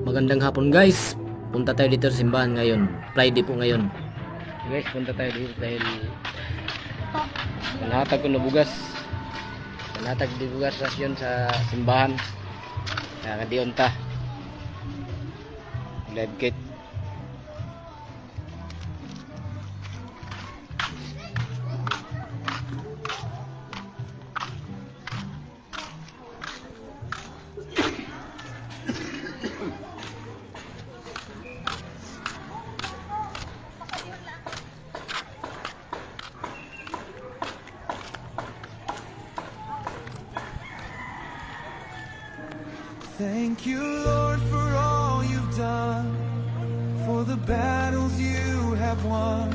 Magandang hapon guys. Punta tayo dito sa simbahan ngayon. Friday po ngayon. Guys, punta tayo dito dahil nanatag ko na bugas. Nanatag di bugas rasyon sa simbahan. Kaya kadiyon ta. Live kit. Thank you, Lord, for all you've done, for the battles you have won,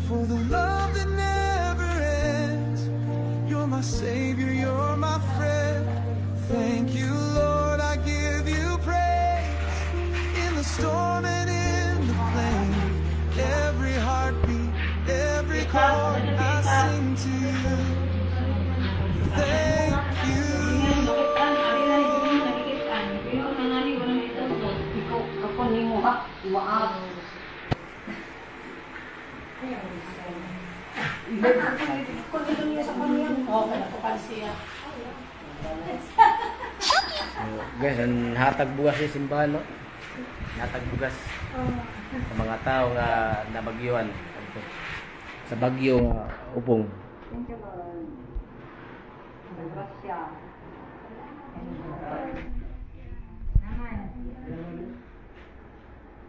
for the love that never ends. You're my Savior, you're my friend. Thank you, Lord, I give you praise. In the storm and in the flame, every heartbeat, every chord, I sing to you. Thank you. Guys, ang hatag bugas sa simbahan, no? Hatag bugas sa mga tao nga nabagyuhan sa bagyo nga upong. Thank you, Lord. Gracia. Naman.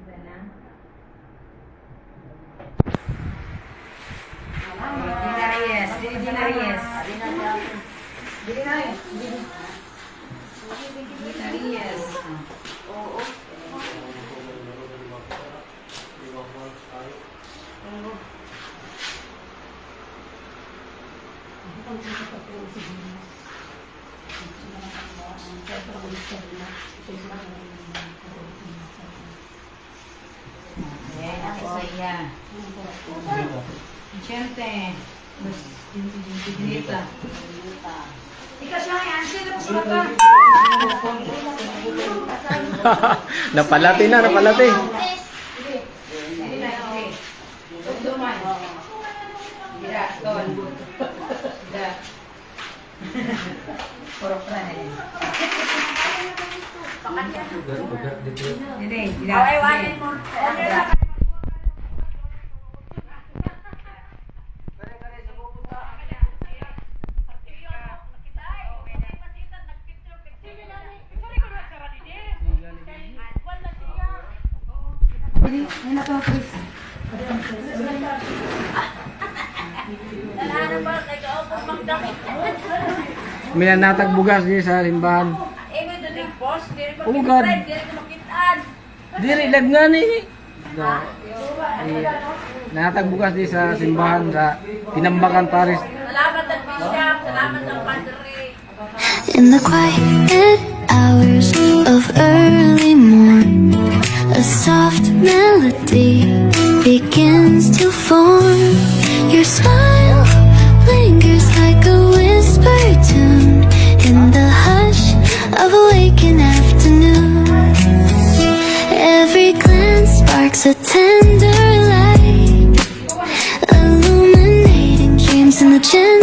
Iba na. Dinarias. Dinarias. Dinarias. Dinarias. Oo. Ayan, ako sa iya. Siyempre, mas dinita. Ikaw siya ay answer na mas mata. Napalati na, napalati. Hindi na, okay. Tugduman. Dira, ton. Dira. Purok na eh. Hindi, dira. Away-wanin mo. Minanatag bugas niya sa simbahan. Oh God. Diri live nga ni. Nanatag bugas niya sa simbahan sa Tinambakan, Paris. Salamat ang Bishop, salamat ang Padre. In the quiet hours of early morn, a soft melody begins to form. Your smile lingers like a whispered tune in the hush of a waking afternoon. Every glance sparks a tender light, illuminating dreams in the gentle